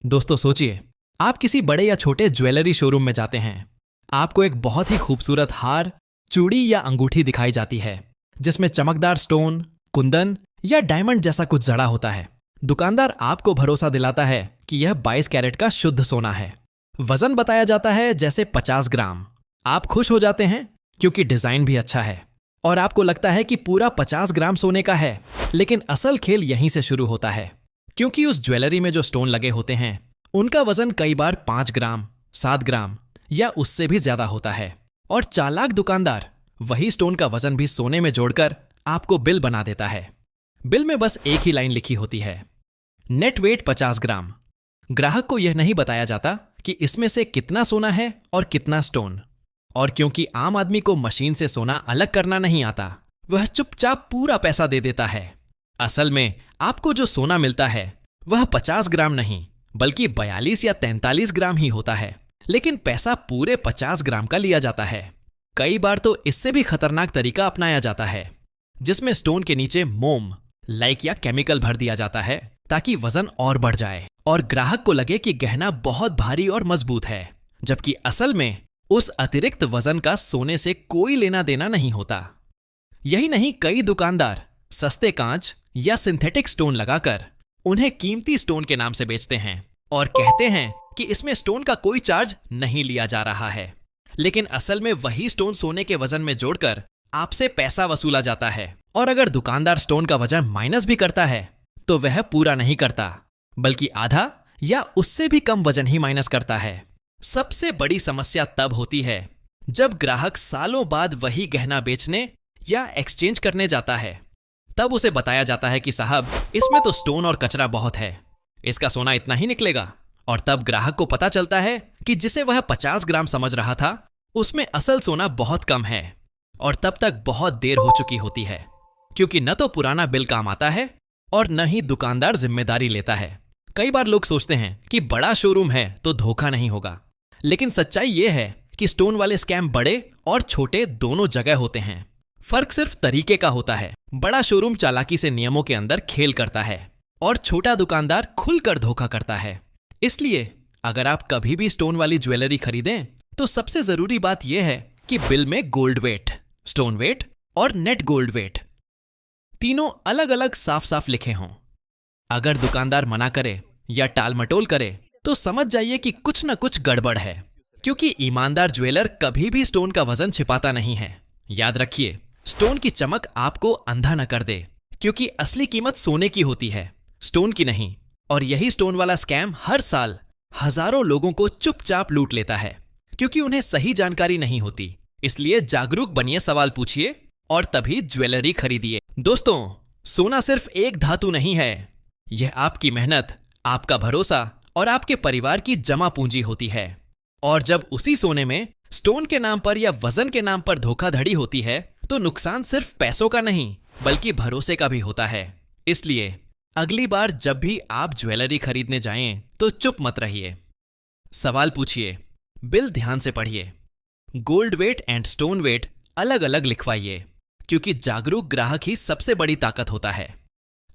दोस्तों सोचिए, आप किसी बड़े या छोटे ज्वेलरी शोरूम में जाते हैं। आपको एक बहुत ही खूबसूरत हार, चूड़ी या अंगूठी दिखाई जाती है जिसमें चमकदार स्टोन, कुंदन या डायमंड जैसा कुछ जड़ा होता है। दुकानदार आपको भरोसा दिलाता है कि यह 22 कैरेट का शुद्ध सोना है। वजन बताया जाता है जैसे 50 ग्राम। आप खुश हो जाते हैं क्योंकि डिजाइन भी अच्छा है और आपको लगता है कि पूरा 50 ग्राम सोने का है। लेकिन असल खेल यहीं से शुरू होता है, क्योंकि उस ज्वेलरी में जो स्टोन लगे होते हैं उनका वजन कई बार 5 ग्राम, 7 ग्राम या उससे भी ज्यादा होता है। और चालाक दुकानदार वही स्टोन का वजन भी सोने में जोड़कर आपको बिल बना देता है। बिल में बस एक ही लाइन लिखी होती है, नेट वेट 50 ग्राम। ग्राहक को यह नहीं बताया जाता कि इसमें से कितना सोना है और कितना स्टोन। और क्योंकि आम आदमी को मशीन से सोना अलग करना नहीं आता, वह चुपचाप पूरा पैसा दे देता है। असल में आपको जो सोना मिलता है वह 50 ग्राम नहीं बल्कि 42 या 43 ग्राम ही होता है, लेकिन पैसा पूरे 50 ग्राम का लिया जाता है। कई बार तो इससे भी खतरनाक तरीका अपनाया जाता है, जिसमें स्टोन के नीचे मोम, लाइक या केमिकल भर दिया जाता है ताकि वजन और बढ़ जाए और ग्राहक को लगे कि गहना बहुत भारी और मजबूत है, जबकि असल में उस अतिरिक्त वजन का सोने से कोई लेना देना नहीं होता। यही नहीं, कई दुकानदार सस्ते कांच या सिंथेटिक स्टोन लगाकर उन्हें कीमती स्टोन के नाम से बेचते हैं और कहते हैं कि इसमें स्टोन का कोई चार्ज नहीं लिया जा रहा है। लेकिन असल में वही स्टोन सोने के वजन में जोड़कर आपसे पैसा वसूला जाता है। और अगर दुकानदार स्टोन का वजन माइनस भी करता है तो वह पूरा नहीं करता, बल्कि आधा या उससे भी कम वजन ही माइनस करता है। सबसे बड़ी समस्या तब होती है जब ग्राहक सालों बाद वही गहना बेचने या एक्सचेंज करने जाता है। तब उसे बताया जाता है कि साहब, इसमें तो स्टोन और कचरा बहुत है, इसका सोना इतना ही निकलेगा। और तब ग्राहक को पता चलता है कि जिसे वह 50 ग्राम समझ रहा था उसमें असल सोना बहुत कम है। और तब तक बहुत देर हो चुकी होती है, क्योंकि न तो पुराना बिल काम आता है और न ही दुकानदार जिम्मेदारी लेता है। कई बार लोग सोचते हैं कि बड़ा शोरूम है तो धोखा नहीं होगा, लेकिन सच्चाई यह है कि स्टोन वाले स्कैम बड़े और छोटे दोनों जगह होते हैं। फर्क सिर्फ तरीके का होता है। बड़ा शोरूम चालाकी से नियमों के अंदर खेल करता है और छोटा दुकानदार खुलकर धोखा करता है। इसलिए अगर आप कभी भी स्टोन वाली ज्वेलरी खरीदें तो सबसे जरूरी बात यह है कि बिल में गोल्ड वेट, स्टोन वेट और नेट गोल्ड वेट तीनों अलग अलग साफ साफ लिखे हों। अगर दुकानदार मना करे या टाल मटोल करे तो समझ जाइए कि कुछ न कुछ गड़बड़ है, क्योंकि ईमानदार ज्वेलर कभी भी स्टोन का वजन छिपाता नहीं है। याद रखिए, स्टोन की चमक आपको अंधा न कर दे, क्योंकि असली कीमत सोने की होती है, स्टोन की नहीं। और यही स्टोन वाला स्कैम हर साल हजारों लोगों को चुपचाप लूट लेता है, क्योंकि उन्हें सही जानकारी नहीं होती। इसलिए जागरूक बनिए, सवाल पूछिए और तभी ज्वेलरी खरीदिए। दोस्तों, सोना सिर्फ एक धातु नहीं है, यह आपकी मेहनत, आपका भरोसा और आपके परिवार की जमा पूंजी होती है। और जब उसी सोने में स्टोन के नाम पर या वजन के नाम पर धोखाधड़ी होती है तो नुकसान सिर्फ पैसों का नहीं बल्कि भरोसे का भी होता है। इसलिए अगली बार जब भी आप ज्वेलरी खरीदने जाएं तो चुप मत रहिए, सवाल पूछिए, बिल ध्यान से पढ़िए, gold weight and stone weight अलग अलग लिखवाइए, क्योंकि जागरूक ग्राहक ही सबसे बड़ी ताकत होता है।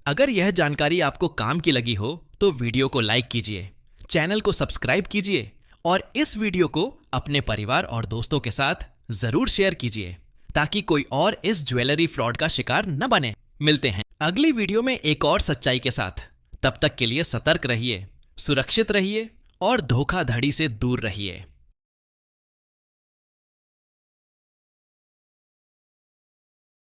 अगर यह जानकारी आपको काम की लगी हो तो वीडियो को लाइक कीजिए, चैनल को सब्सक्राइब कीजिए और इस वीडियो को अपने परिवार और दोस्तों के साथ जरूर शेयर कीजिए, ताकि कोई और इस ज्वेलरी फ्रॉड का शिकार न बने। मिलते हैं अगली वीडियो में एक और सच्चाई के साथ। तब तक के लिए सतर्क रहिए, सुरक्षित रहिए और धोखाधड़ी से दूर रहिए।